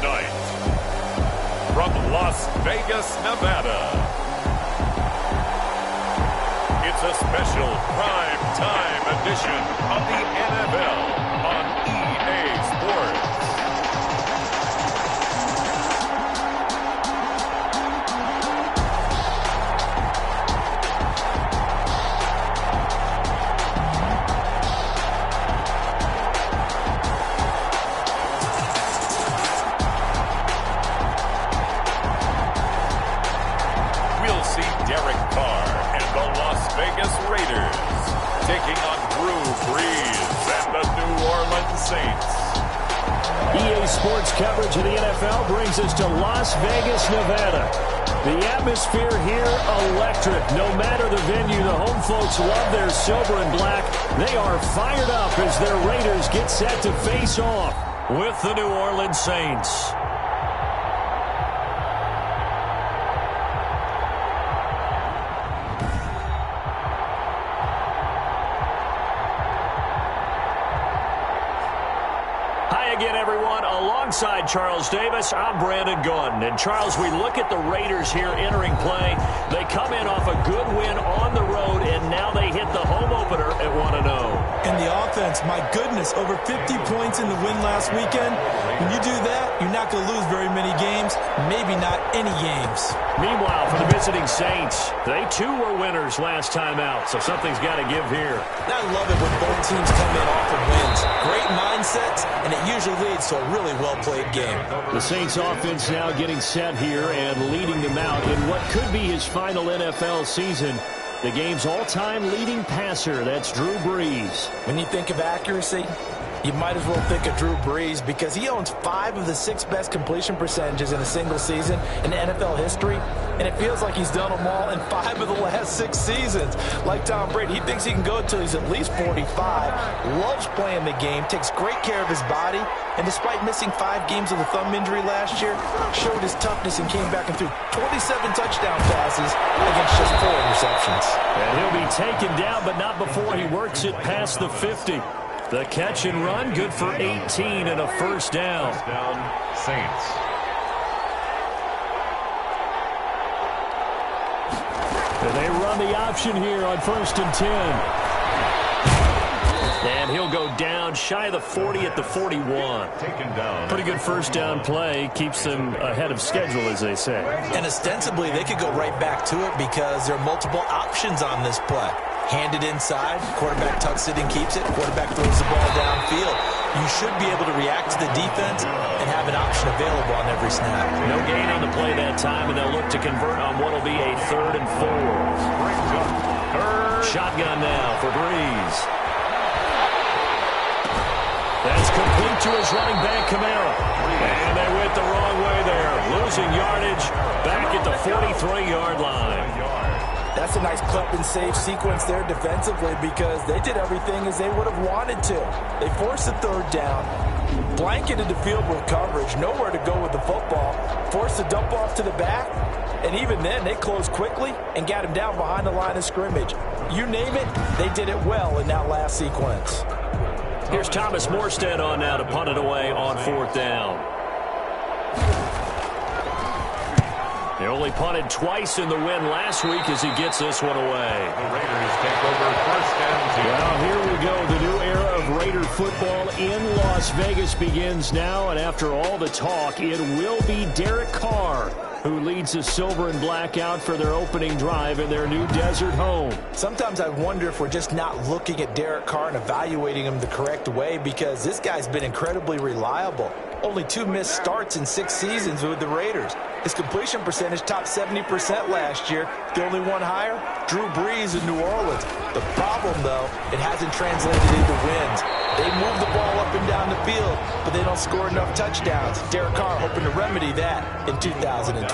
tonight, from Las Vegas, Nevada, it's a special prime time edition of the NFL on EA Sports. Taking on Drew Brees and the New Orleans Saints. EA Sports coverage of the NFL brings us to Las Vegas, Nevada. The atmosphere here, electric. No matter the venue, the home folks love their silver and black. They are fired up as their Raiders get set to face off with the New Orleans Saints. Alongside Charles Davis, I'm Brandon Gordon. And Charles, we look at the Raiders here entering play. They come in off a good win on the road, and now they hit the home opener at 1-0. And the offense, my goodness, over 50 points in the win last weekend. When you do that, you're not going to lose very many games, maybe not any games. Meanwhile, for the visiting Saints, they too were winners last time out, so something's got to give here. I love it when both teams come in off of wins. Great mindsets, and it usually leads to a really well-played game. The Saints offense now getting set here and leading them out in what could be his final NFL season. The game's all-time leading passer, that's Drew Brees. When you think of accuracy, you might as well think of Drew Brees because he owns 5 of the 6 best completion percentages in a single season in NFL history, and it feels like he's done them all in 5 of the last 6 seasons. Like Tom Brady, he thinks he can go until he's at least 45, loves playing the game, takes great care of his body, and despite missing 5 games with a thumb injury last year, showed his toughness and came back and threw 27 touchdown passes against just 4 interceptions. And he'll be taken down, but not before he works it past the 50. The catch and run, good for 18 and a first down. Saints. And they run the option here on 1st and 10. And he'll go down shy of the 40 at the 41. Taken down. Pretty good first down play. Keeps them ahead of schedule, as they say. And ostensibly, they could go right back to it because there are multiple options on this play. Handed inside, quarterback tucks it and keeps it, quarterback throws the ball downfield. You should be able to react to the defense and have an option available on every snap. No gain on the play that time, and they'll look to convert on what will be a 3rd and 4. Shotgun now for Brees. That's complete to his running back, Kamara. And they went the wrong way there. Losing yardage back at the 43-yard line. That's a nice clip and save sequence there defensively because they did everything as they would have wanted to. They forced the 3rd down, blanketed the field with coverage, nowhere to go with the football, forced the dump off to the back, and even then they closed quickly and got him down behind the line of scrimmage. You name it, they did it well in that last sequence. Here's Thomas Morstead on now to punt it away on 4th down. They only punted twice in the win last week as he gets this one away. The Raiders take over 1st and 10. Well, here we go. The new era of Raider football in Las Vegas begins now, and after all the talk, it will be Derek Carr who leads the silver and black out for their opening drive in their new desert home. Sometimes I wonder if we're just not looking at Derek Carr and evaluating him the correct way because this guy's been incredibly reliable. Only 2 missed starts in 6 seasons with the Raiders. His completion percentage topped 70% last year. The only one higher, Drew Brees in New Orleans. The problem, though, it hasn't translated into wins. They move the ball up and down the field, but they don't score enough touchdowns. Derek Carr hoping to remedy that in 2020.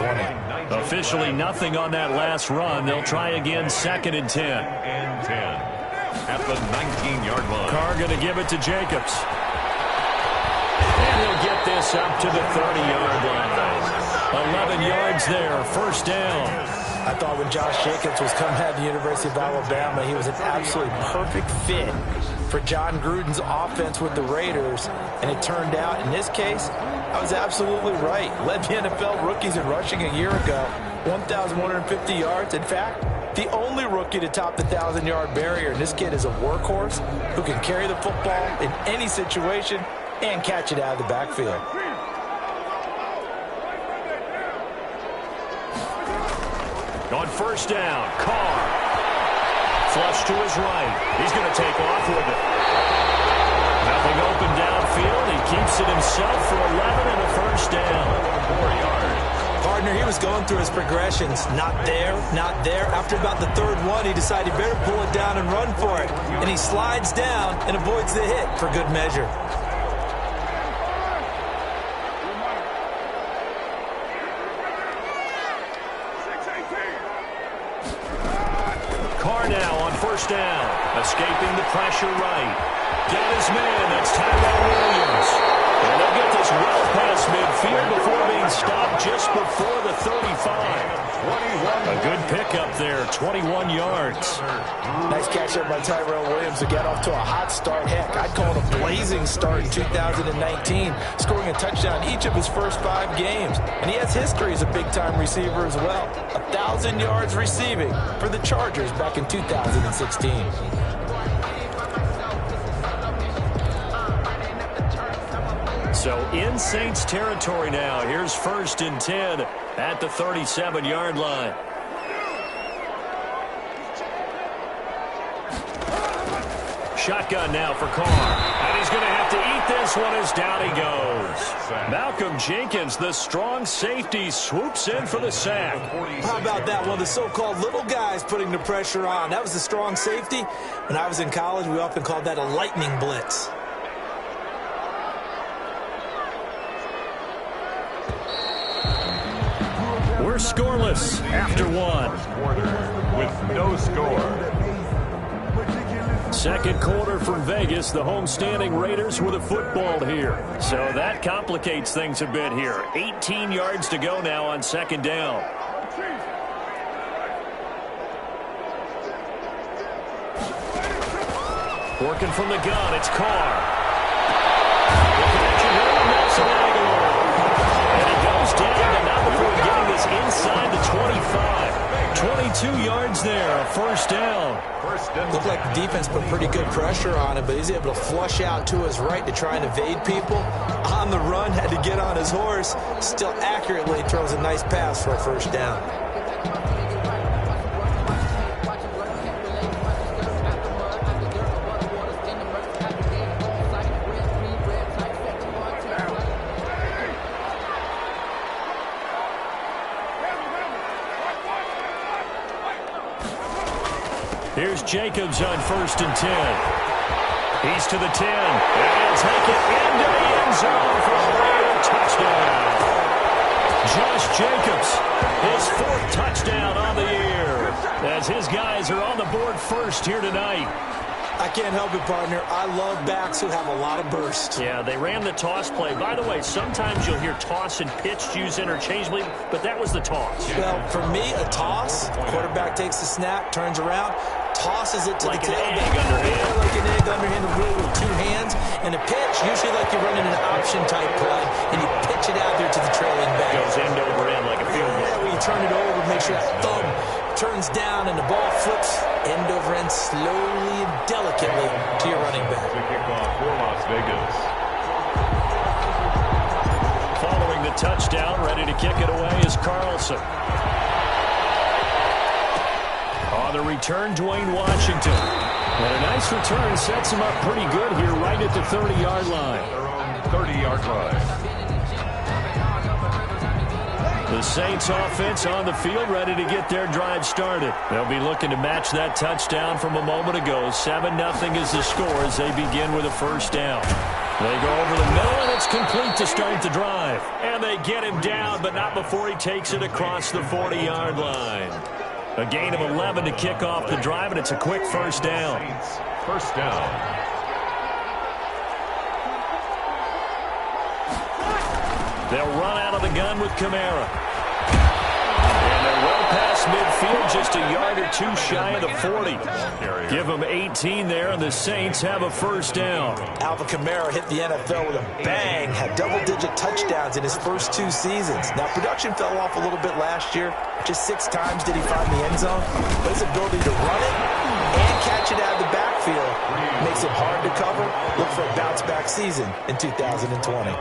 Officially nothing on that last run. They'll try again 2nd and 10. And 10 at the 19-yard line. Carr going to give it to Jacobs. And he'll get this up to the 30-yard line. 11 yards there, first down. I thought when Josh Jacobs was coming out of the University of Alabama, he was an absolutely perfect fit for John Gruden's offense with the Raiders, and it turned out, in this case, I was absolutely right. Led the NFL rookies in rushing a year ago, 1,150 yards. In fact, the only rookie to top the 1,000-yard barrier. And this kid is a workhorse who can carry the football in any situation and catch it out of the backfield. On first down, Carr. Flush to his right. He's going to take off with it. Nothing open downfield. He keeps it himself for 11 and a first down. 4 yards. Partner, he was going through his progressions. Not there, not there. After about the third one, he decided he better pull it down and run for it. And he slides down and avoids the hit for good measure. Carr now on first down. Escaping the pressure right. Got his man. That's Tyrell Williams. And they'll get this well past midfield before being stopped just before the 35. A good pickup there, 21 yards. Nice catch there by Tyrell Williams to get off to a hot start. Heck, I'd call it a blazing start in 2019, scoring a touchdown each of his first 5 games. And he has history as a big-time receiver as well. 1,000 yards receiving for the Chargers back in 2016. So in Saints territory now. Here's 1st and 10 at the 37-yard line. Shotgun now for Carr. And he's going to have to eat this one as down he goes. Malcolm Jenkins, the strong safety, swoops in for the sack. How about that one? The so-called little guys putting the pressure on. That was the strong safety. When I was in college, we often called that a lightning blitz. We're scoreless after 1. With no score. Second quarter from Vegas. The homestanding Raiders with a football here. So that complicates things a bit here. 18 yards to go now on second down. Working from the gun, it's Carr. The connection here to Nelson Aguilar. And he goes down, but not before getting this inside the 25. 22 yards there, a first down. Looked like the defense put pretty good pressure on him, but he's able to flush out to his right to try and evade people. On the run, had to get on his horse. Still accurately throws a nice pass for a first down. Here's Jacobs on 1st and 10. He's to the 10. And he'll take it into the end zone for a Raider touchdown. Josh Jacobs, his 4th touchdown on the year, as his guys are on the board first here tonight. I can't help it, partner. I love backs who have a lot of burst. Yeah, they ran the toss play. By the way, sometimes you'll hear toss and pitch used interchangeably, but that was the toss. Well, for me, a toss, quarterback takes the snap, turns around, tosses it to like the tailback. Underhand. Like an egg underhand, really with 2 hands. And a pitch, usually like you're running an option-type play, and you pitch it out there to the trailing back. Goes end over end like a field goal. Yeah, when you turn it over, make sure that thumb turns down and the ball flips end over end slowly and delicately to your running back. The kickoff for Las Vegas. Following the touchdown, ready to kick it away is Carlson. On the return, Dwayne Washington. And a nice return sets him up pretty good here right at the 30-yard line. Their own 30-yard line. The Saints offense on the field ready to get their drive started. They'll be looking to match that touchdown from a moment ago. 7-0 is the score as they begin with a first down. They go over the middle, and it's complete to start the drive. And they get him down, but not before he takes it across the 40-yard line. A gain of 11 to kick off the drive, and it's a quick first down. Saints, first down. They'll run out of the gun with Kamara. And they're well past midfield, just a yard or two shy of the 40. Give them 18 there, and the Saints have a first down. Alvin Kamara hit the NFL with a bang, had double-digit touchdowns in his first 2 seasons. Now, production fell off a little bit last year. Just 6 times did he find the end zone. But his ability to run it and catch it out of the backfield makes it hard to cover. Look for a bounce-back season in 2020.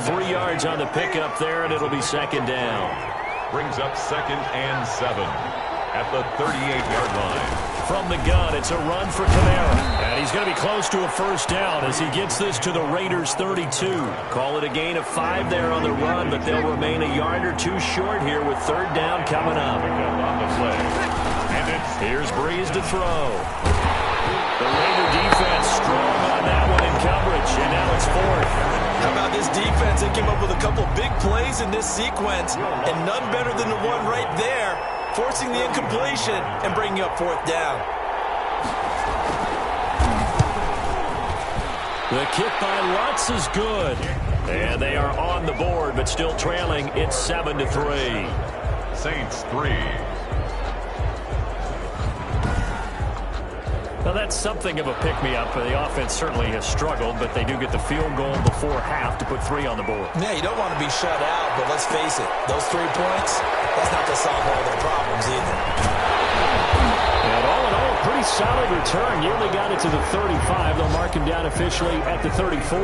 3 yards on the pickup there, and it'll be second down. Brings up 2nd and 7 at the 38-yard line. From the gun, it's a run for Kamara. And he's going to be close to a first down as he gets this to the Raiders' 32. Call it a gain of 5 there on the run, but they'll remain a yard or two short here with third down coming up. Here's Breeze to throw. The Raider defense strong on that one in coverage, and now it's 4th. How about this defense? They came up with a couple big plays in this sequence, and none better than the one right there, forcing the incompletion and bringing up 4th down. The kick by Lutz is good. And they are on the board, but still trailing. It's 7-3. Saints 3. Now, that's something of a pick-me-up. The offense certainly has struggled, but they do get the field goal before half to put 3 on the board. Yeah, you don't want to be shut out, but let's face it, those 3 points, that's not to solve all their problems either. And all in all, a pretty solid return. Nearly got it to the 35. They'll mark him down officially at the 34.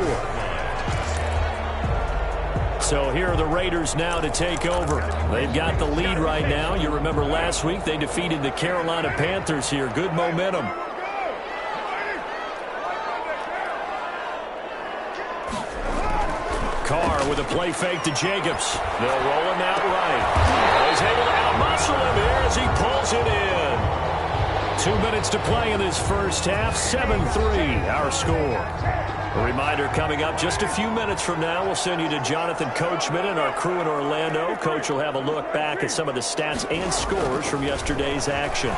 So here are the Raiders now to take over. They've got the lead right now. You remember last week they defeated the Carolina Panthers here. Good momentum. Carr with a play fake to Jacobs. They'll roll him out right. He's able to outmuscle him here as he pulls it in. 2 minutes to play in this first half. 7-3 our score. A reminder coming up just a few minutes from now. We'll send you to Jonathan Coachman and our crew in Orlando. Coach will have a look back at some of the stats and scores from yesterday's action.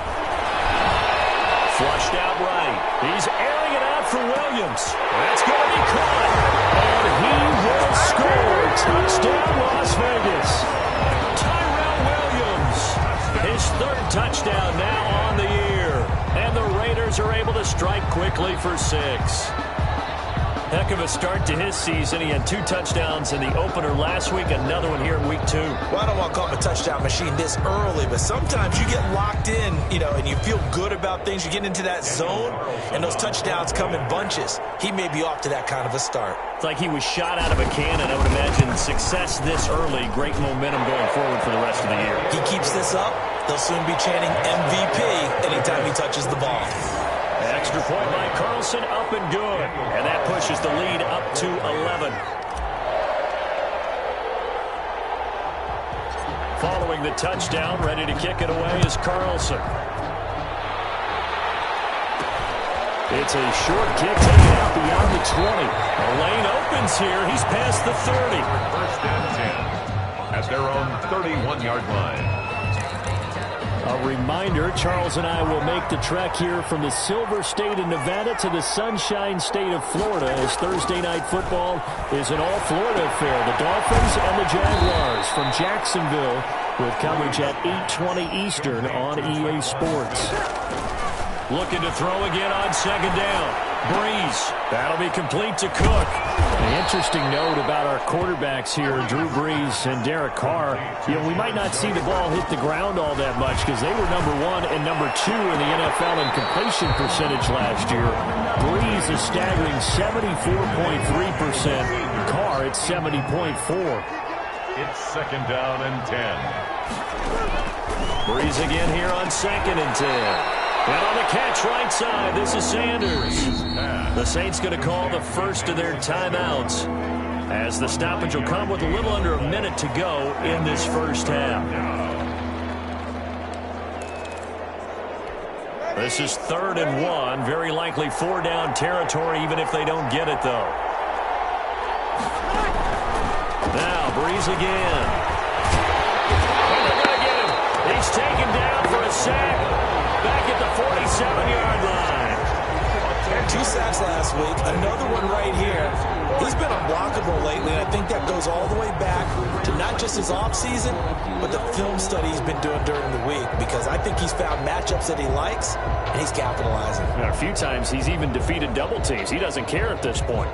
Flushed out right. He's airing it out for Williams. That's going to be caught. And he will score. Touchdown, Las Vegas. Tyrell Williams. His 3rd touchdown now on the year. And the Raiders are able to strike quickly for 6. Heck of a start to his season. He had 2 touchdowns in the opener last week, another one here in week 2. Well, I don't want to call him a touchdown machine this early, but sometimes you get locked in, and you feel good about things. You get into that zone, and those touchdowns come in bunches. He may be off to that kind of a start. It's like he was shot out of a cannon. I would imagine success this early, great momentum going forward for the rest of the year. He keeps this up, they'll soon be chanting MVP anytime he touches the ball. Extra point by Carlson, up and good. And that pushes the lead up to 11. Following the touchdown, ready to kick it away is Carlson. It's a short kick taken out beyond the 20. The lane opens here. He's past the 30. First and 10 at their own 31-yard line. A reminder, Charles and I will make the trek here from the Silver State of Nevada to the Sunshine State of Florida as Thursday Night Football is an all-Florida affair. The Dolphins and the Jaguars from Jacksonville with coverage at 8:20 Eastern on EA Sports. Looking to throw again on second down. Breeze. That'll be complete to Cook. An interesting note about our quarterbacks here, Drew Brees and Derek Carr. We might not see the ball hit the ground all that much because they were number 1 and number 2 in the NFL in completion percentage last year. Brees is staggering 74.3%. Carr at 70.4%. It's second down and 10. Breeze again here on second and 10. And on the catch right side, this is Sanders. The Saints going to call the first of their timeouts as the stoppage will come with a little under a minute to go in this first half. This is 3rd and 1, very likely 4-down territory even if they don't get it though. Now Breeze again. And they're going to get him. He's taken down for a sack. Back at the 47-yard line. 2 sacks last week, another one right here. He's been unblockable lately, and I think that goes all the way back to not not just his offseason, but the film study he's been doing during the week, because I think he's found matchups that he likes, and he's capitalizing. A few times he's even defeated double teams. He doesn't care at this point.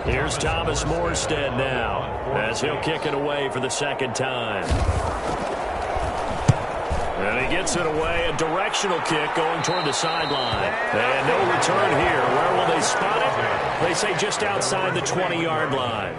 Here's Thomas Morstead now, as he'll kick it away for the second time. And he gets it away, a directional kick going toward the sideline. And no return here. Where will they spot it? They say just outside the 20-yard line.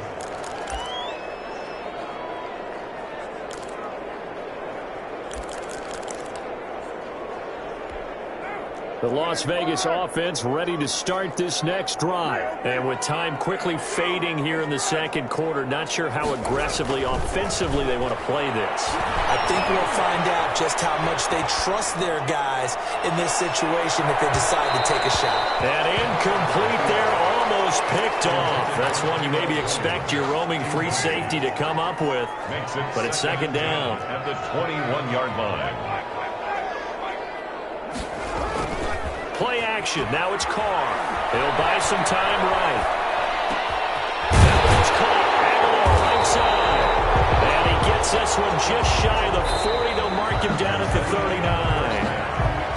The Las Vegas offense ready to start this next drive. And with time quickly fading here in the second quarter, not sure how aggressively, offensively they want to play this. I think we'll find out just how much they trust their guys in this situation if they decide to take a shot. And incomplete there, almost picked off. That's one you maybe expect your roaming free safety to come up with. But it's second down. At the 21-yard line. Play action. Now it's Carr. He'll buy some time right. Now it's Carr. Aguilar right side. And he gets this one just shy of the 40. They'll mark him down at the 39.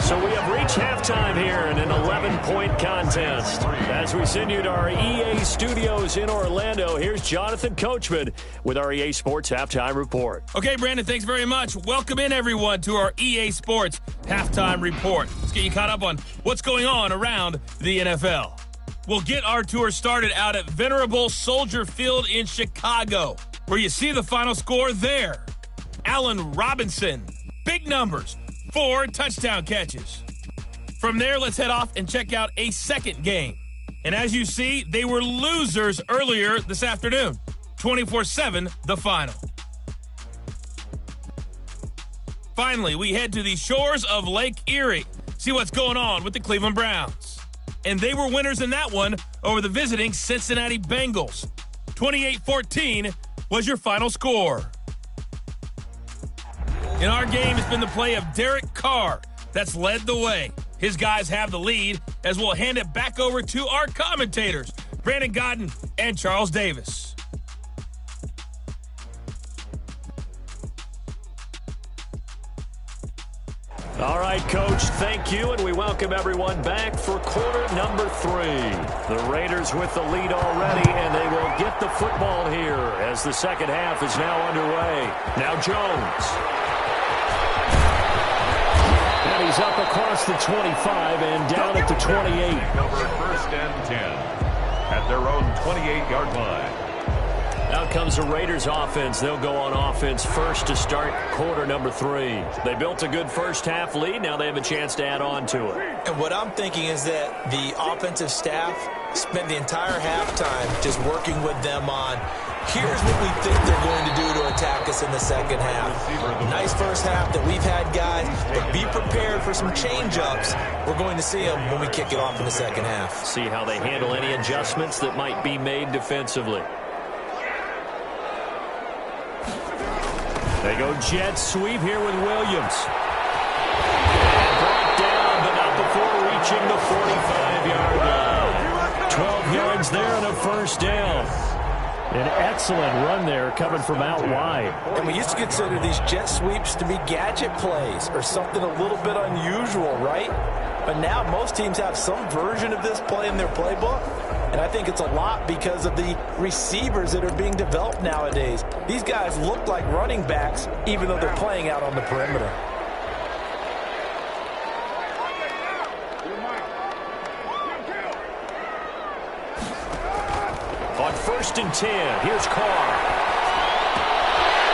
So we have reached halftime here in an 11-point contest. As we send you to our EA studios in Orlando, here's Jonathan Coachman with our EA Sports Halftime Report. Okay, Brandon, thanks very much. Welcome in, everyone, to our EA Sports Halftime Report. Let's get you caught up on what's going on around the NFL. We'll get our tour started out at Venerable Soldier Field in Chicago, where you see the final score there. Allen Robinson, big numbers, 4 touchdown catches. From there, let's head off and check out a second game. And as you see, they were losers earlier this afternoon. 24-7, the final. Finally, we head to the shores of Lake Erie. See what's going on with the Cleveland Browns. And they were winners in that one over the visiting Cincinnati Bengals. 28-14 was your final score. In our game, it's been the play of Derek Carr that's led the way. His guys have the lead as we'll hand it back over to our commentators, Brandon Godden and Charles Davis. All right, Coach, thank you, and we welcome everyone back for quarter number 3. The Raiders with the lead already, and they will get the football here as the second half is now underway. Now Jones. And he's up across the 25 and down at the 28. Number 1st and 10 at their own 28-yard line. Out comes the Raiders offense. They'll go on offense first to start quarter number 3. They built a good first half lead. Now they have a chance to add on to it. And what I'm thinking is that the offensive staff spent the entire halftime just working with them on, here's what we think they're going to do to attack us in the second half. Nice first half that we've had, guys, but be prepared for some change-ups. We're going to see them when we kick it off in the second half. See how they handle any adjustments that might be made defensively. They go jet sweep here with Williams. And brought down, but not before reaching the 45-yard line. 12 yards there and a first down. An excellent run there coming from out wide. And we used to consider these jet sweeps to be gadget plays or something a little bit unusual, right? But now most teams have some version of this play in their playbook. And I think it's a lot because of the receivers that are being developed nowadays. These guys look like running backs even though they're playing out on the perimeter. On 1st and 10, here's Carr.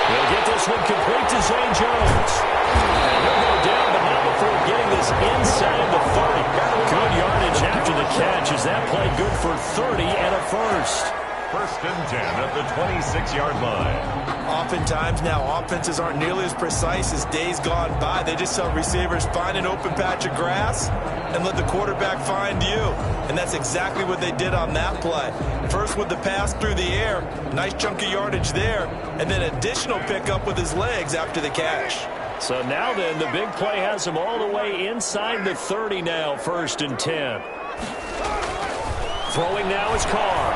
They'll get this one complete to Zay Jones. And he'll go down, but not before getting this inside the 30. Good yardage after the catch. Is that play good for 30 and a first? 1st and 10 at the 26-yard line. Oftentimes now offenses aren't nearly as precise as days gone by. They just tell receivers, find an open patch of grass and let the quarterback find you. And that's exactly what they did on that play. First with the pass through the air, nice chunk of yardage there, and then additional pickup with his legs after the catch. So now then, the big play has him all the way inside the 30 now, 1st and 10. Throwing now is Carr.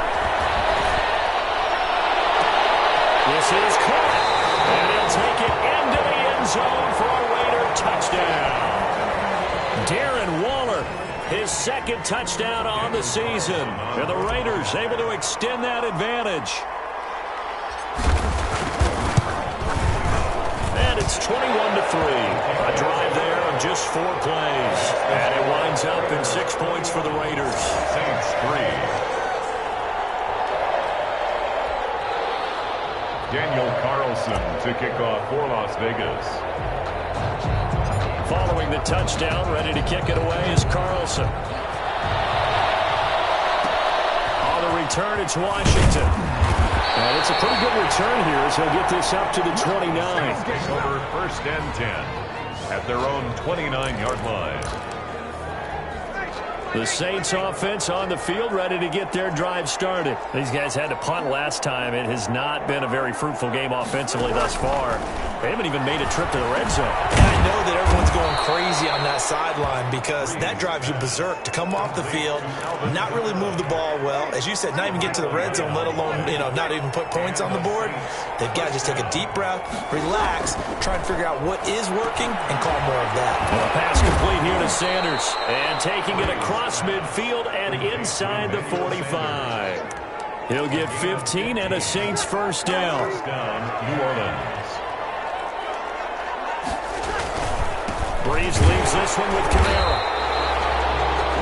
This is caught. And he'll take it into the end zone for a Raider touchdown. Darren Waller, his second touchdown on the season. And the Raiders able to extend that advantage. And it's 21-3. A drive there of just 4 plays. And it winds up in 6 points for the Raiders. Saints 3. Daniel Carlson to kick off for Las Vegas. Following the touchdown, ready to kick it away is Carlson. On the return, it's Washington. And it's a pretty good return here as he'll get this up to the 29. Over 1st and 10 at their own 29-yard line. The Saints offense on the field, ready to get their drive started. These guys had to punt last time. It has not been a very fruitful game offensively thus far. They haven't even made a trip to the red zone. And I know that everyone's going crazy on that sideline because that drives you berserk to come off the field, not really move the ball well. As you said, not even get to the red zone, let alone, not even put points on the board. They've got to just take a deep breath, relax, try and figure out what is working, and call more of that. Well, a pass complete here to Sanders. And taking it across midfield and inside the 45. He'll get 15 and a Saints first down. First down, New Orleans. Breeze leaves this one with Kamara.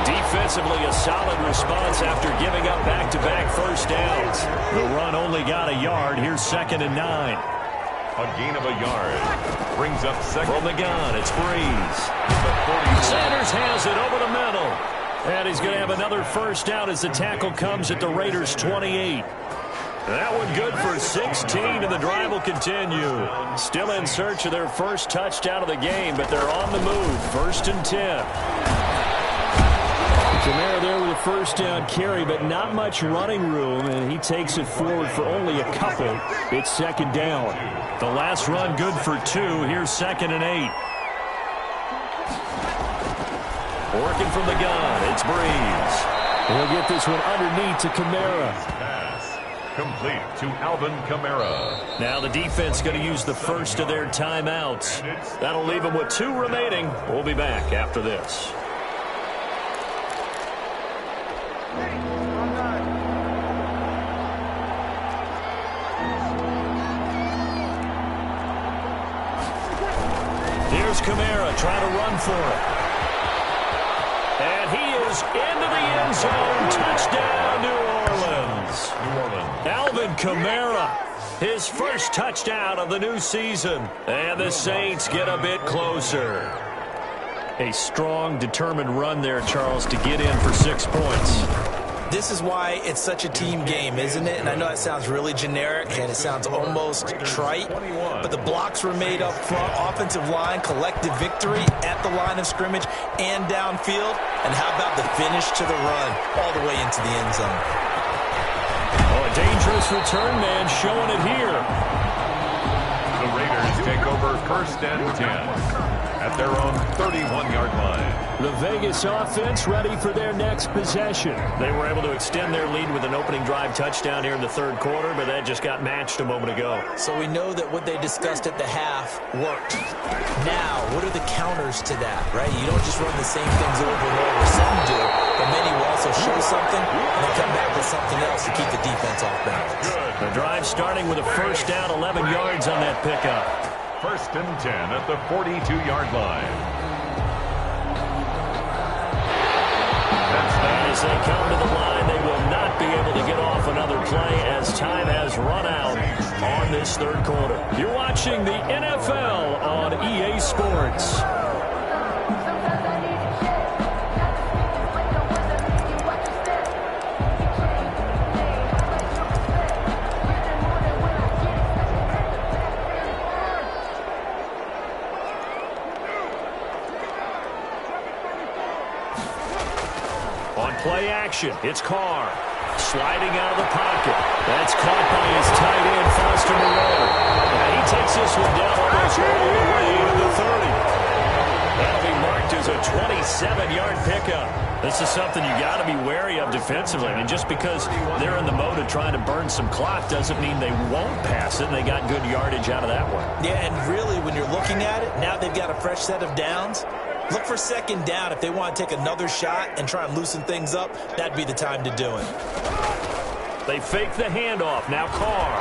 Defensively, a solid response after giving up back-to-back first downs. The run only got a yard. Here's 2nd and 9. A gain of a yard. Brings up second. From the gun, it's Breeze. Sanders has it over the middle. And he's going to have another first down as the tackle comes at the Raiders' 28. That one good for 16, and the drive will continue. Still in search of their first touchdown of the game, but they're on the move. 1st and 10. Kamara there with a first down carry, but not much running room, and he takes it forward for only a couple. It's 2nd down. The last run good for 2. Here's 2nd and 8. Working from the gun, it's Breeze. He'll get this one underneath to Kamara. Pass complete to Alvin Kamara. Now the defense going to use the first of their timeouts. That'll leave them with 2 remaining. We'll be back after this. Here's Kamara trying to run for it. And he is into the end zone. Touchdown, New Orleans. New Orleans. Alvin Kamara, his first touchdown of the new season. And the Saints get a bit closer. A strong, determined run there, Charles, to get in for 6 points. This is why it's such a team game, isn't it? And I know it sounds really generic and it sounds almost trite, but the blocks were made up front, offensive line, collective victory at the line of scrimmage and downfield. And how about the finish to the run all the way into the end zone? Oh, a dangerous return man showing it here. The Raiders take over 1st and 10 at their own 31-yard line. The Vegas offense ready for their next possession. They were able to extend their lead with an opening drive touchdown here in the 3rd quarter, but that just got matched a moment ago. So we know that what they discussed at the half worked. Now, what are the counters to that, right? You don't just run the same things over and over. Some do, but many will also show something and then come back with something else to keep the defense off balance. The drive starting with a first down, 11 yards on that pickup. 1st and 10 at the 42-yard line. As they come to the line, they will not be able to get off another play as time has run out on this 3rd quarter. You're watching the NFL on EA Sports. Play action. It's Carr. Sliding out of the pocket. That's caught by his tight end, Foster Moreau. And he takes this one down almost all the way to the 30. That'll be marked is a 27-yard pickup. This is something you got to be wary of defensively. I mean, just because they're in the mode of trying to burn some clock doesn't mean they won't pass it, and they got good yardage out of that one. Yeah, and really, when you're looking at it, now they've got a fresh set of downs. Look for second down. If they want to take another shot and try and loosen things up, that'd be the time to do it. They fake the handoff. Now Carr.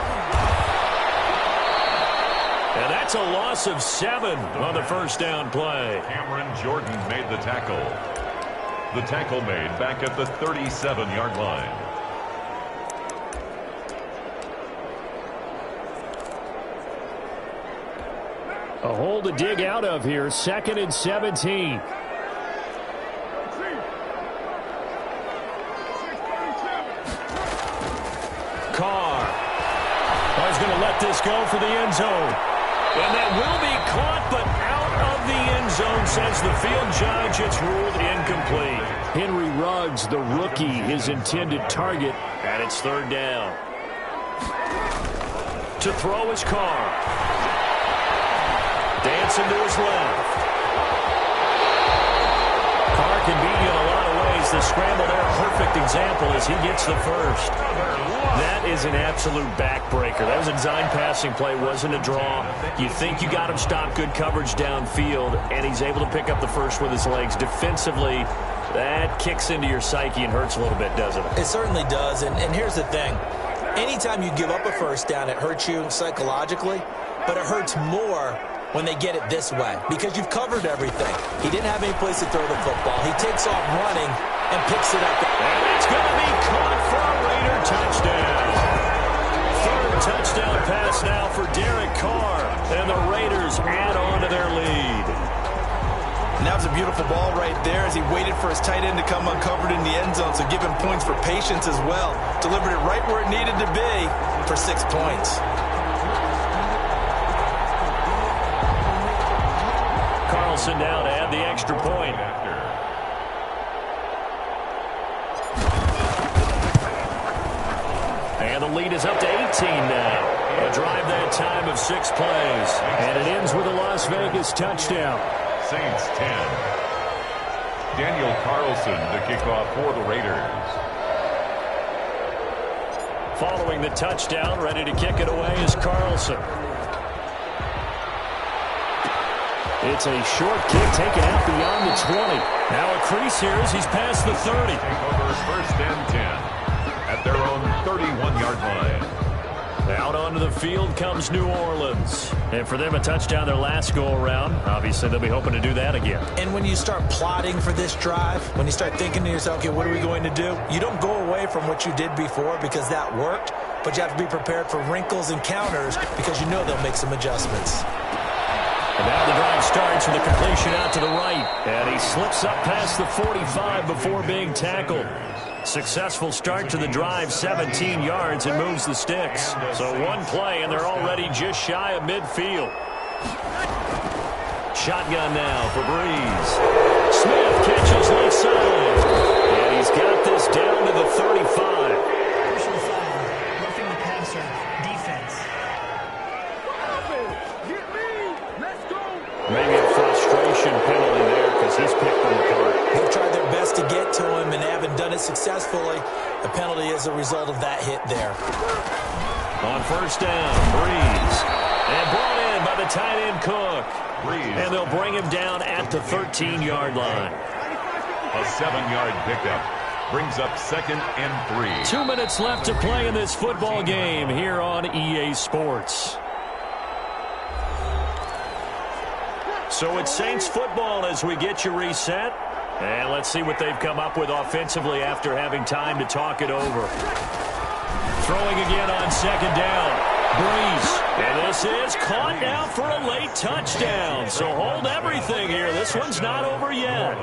And that's a loss of 7 on the first down play. Cameron Jordan made the tackle. The tackle made back at the 37-yard line. A hole to dig out of here. 2nd and 17. Carr. Oh, he's going to let this go for the end zone. And that will be caught, but out of the end zone, says the field judge. It's ruled incomplete. Henry Ruggs, the rookie, his intended target, and it's 3rd down. To throw is Carr. Dancing to his left. Carr can beat you in a lot of ways. The scramble there, a perfect example as he gets the first. That is an absolute backbreaker. That was a design passing play, wasn't a draw. You think you got him stopped, good coverage downfield, and he's able to pick up the first with his legs. Defensively, that kicks into your psyche and hurts a little bit, doesn't it? It certainly does, and here's the thing. Anytime you give up a first down, it hurts you psychologically, but it hurts more when they get it this way because you've covered everything. He didn't have any place to throw the football. He takes off running and picks it up. And it's going to be caught for a Raider touchdown. 3rd touchdown pass now for Derek Carr, and the Raiders add on to their lead. And that was a beautiful ball right there as he waited for his tight end to come uncovered in the end zone, so give him points for patience as well. Delivered it right where it needed to be for 6 points. Carlson now to add the extra point. And the lead is up to 18 now. A drive that time of 6 plays. And it ends with a Las Vegas touchdown. Saints 10. Daniel Carlson to kick off for the Raiders. Following the touchdown, ready to kick it away is Carlson. It's a short kick taken out beyond the 20. Now a crease here as he's past the 30. Take over 1st and 10 at their own 31-yard line. Out onto the field comes New Orleans. And for them, a touchdown their last go-around. Obviously, they'll be hoping to do that again. And when you start plotting for this drive, when you start thinking to yourself, okay, what are we going to do? You don't go away from what you did before because that worked, but you have to be prepared for wrinkles and counters because you know they'll make some adjustments. And now the drive starts with a completion out to the right. And he slips up past the 45 before being tackled. Successful start to the drive, 17 yards, and moves the sticks. So one play, and they're already just shy of midfield. Shotgun now for Breeze. Smith catches left side. And he's got this down to the 35. Personal foul, roughing the passer, defense. Maybe a frustration penalty there because he's picked them apart. They've tried their best to get to him and haven't done it successfully. The penalty is a result of that hit there. On 1st down, Breeze. And brought in by the tight end Cook. Breeze. And they'll bring him down at the 13-yard line. A 7-yard pickup brings up 2nd and 3. 2 minutes left to play in this football game here on EA Sports. So it's Saints football as we get you reset. And let's see what they've come up with offensively after having time to talk it over. Throwing again on 2nd down. Breeze. And this is caught now for a late touchdown. So hold everything here. This one's not over yet.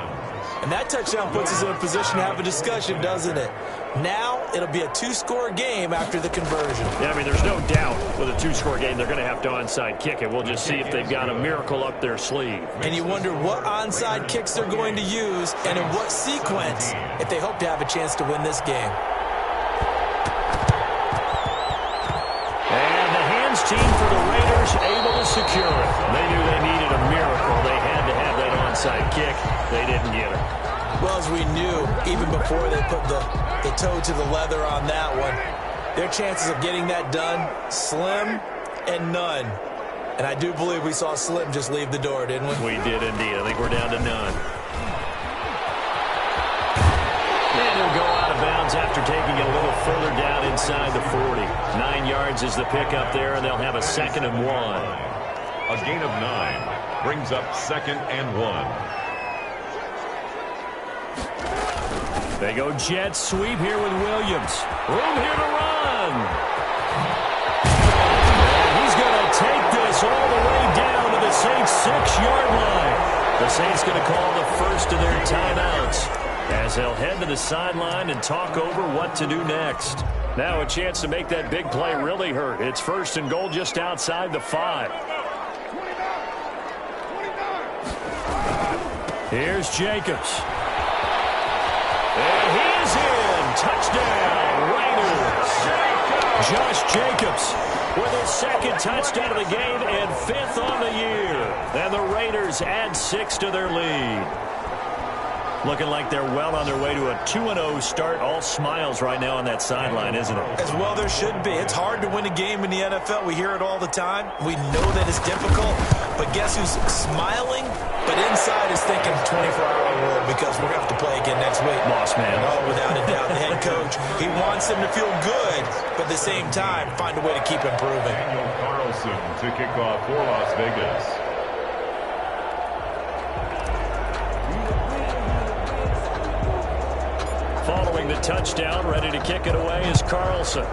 And that touchdown puts us in a position to have a discussion, doesn't it? Now it'll be a 2-score game after the conversion. Yeah, I mean, there's no doubt with a 2-score game they're going to have to onside kick it. We'll just see if they've got a miracle up their sleeve. And you wonder what onside kicks they're going to use and in what sequence if they hope to have a chance to win this game. And the hands team for the Raiders able to secure it. They knew they needed a miracle. They had to have that onside kick. They didn't get her. Well, as we knew, even before they put the toe to the leather on that one, their chances of getting that done, slim and none. And I do believe we saw Slim just leave the door, didn't we? We did indeed. I think we're down to none. And he'll go out of bounds after taking it a little further down inside the 40. 9 yards is the pickup there, and they'll have a 2nd and 1. A gain of 9 brings up 2nd and 1. They go jet sweep here with Williams. Room here to run. And he's going to take this all the way down to the Saints' 6-yard line. The Saints going to call the first of their timeouts as they'll head to the sideline and talk over what to do next. Now a chance to make that big play really hurt. It's 1st and goal just outside the 5. Here's Jacobs. And he is in. Touchdown, Raiders. Josh Jacobs with his 2nd touchdown of the game and 5th on the year. And the Raiders add 6 to their lead. Looking like they're well on their way to a 2-0 start. All smiles right now on that sideline, isn't it? As well there should be. It's hard to win a game in the NFL. We hear it all the time. We know that it's difficult. But guess who's smiling? But inside is thinking 24-hour world because we're going to have to play again next week. Lost man. Oh, without a doubt. The head coach, he wants them to feel good, but at the same time, find a way to keep improving. Daniel Carlson to kick off for Las Vegas. Following the touchdown, ready to kick it away is Carlson.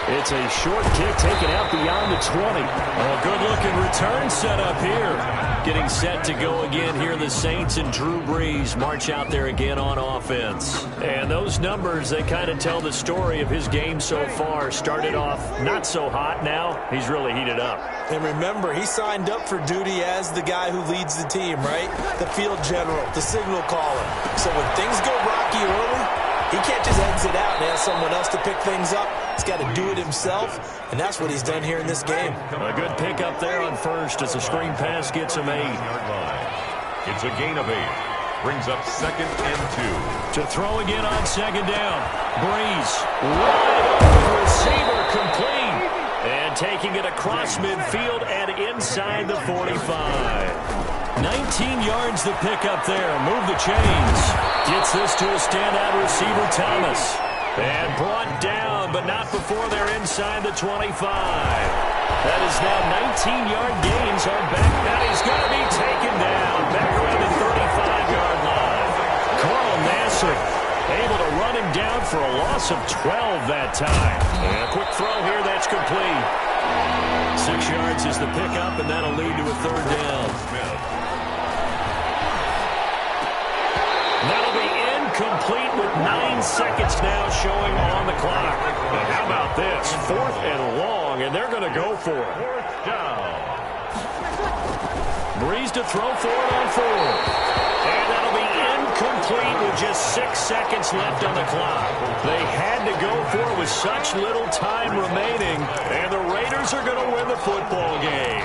It's a short kick taken out beyond the 20. Oh, good-looking return set up here. Getting set to go again here. The Saints and Drew Brees march out there again on offense. And those numbers, they kind of tell the story of his game so far. Started off not so hot. Now he's really heated up. And remember, he signed up for duty as the guy who leads the team, right? The field general, the signal caller. So when things go rocky early, he can't just exit out and ask someone else to pick things up. He's got to do it himself, and that's what he's done here in this game. A good pickup there on first as a screen pass gets him 8. It's a gain of 8. Brings up 2nd and 2. To throw again on 2nd down. Brees, wide open receiver, complete. And taking it across midfield and inside the 45. 19 yards the pickup there. Move the chains. Gets this to a standout receiver, Thomas. And brought down, but not before they're inside the 25. That is now 19-yard gains on back. Now he's going to be taken down. Back around the 35-yard line. Carl Nassib able to run him down for a loss of 12 that time. And a quick throw here, that's complete. 6 yards is the pickup, and that'll lead to a 3rd down. That'll be incomplete with 9 seconds now showing on the clock. And how about this? 4th and long, and they're going to go for it. 4th down. Brees to throw for it on 4th. And that'll be incomplete with just 6 seconds left on the clock. They had to go for it with such little time remaining, and the Raiders are going to win the football game.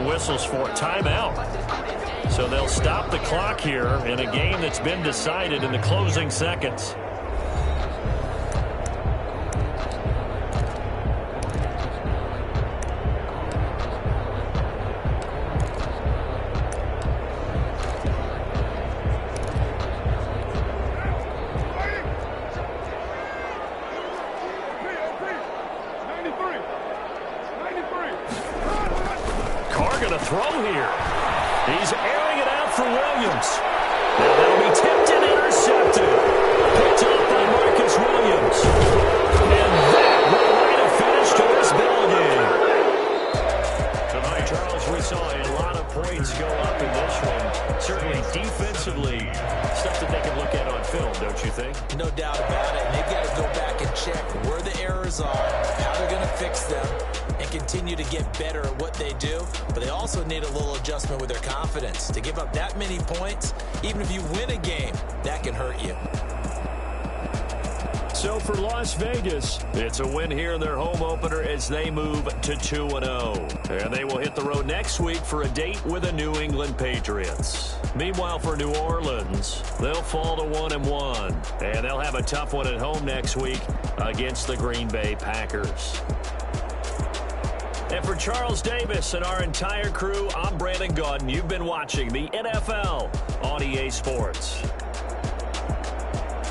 Whistles for timeout. So they'll stop the clock here in a game that's been decided in the closing seconds. Going to throw here. He's airing it out for Williams. Now that'll be tipped and intercepted. Picked up by Marcus Williams. And that will write a finish to this ball game. Tonight's Charles, we saw a lot of points go up in this one. Certainly defensively, stuff that they can look at on film, don't you think? No doubt about it. And they've got to go back and check where the errors are, how they're going to fix them, and continue to get better at what they do. But they also need a little adjustment with their confidence. To give up that many points, even if you win a game, that can hurt you. So for Las Vegas, it's a win here in their home opener as they move to 2-0. And they will hit the road next week for a date with the New England Patriots. Meanwhile, for New Orleans, they'll fall to 1-1. And they'll have a tough one at home next week against the Green Bay Packers. And for Charles Davis and our entire crew, I'm Brandon Gaudin. You've been watching the NFL on EA Sports.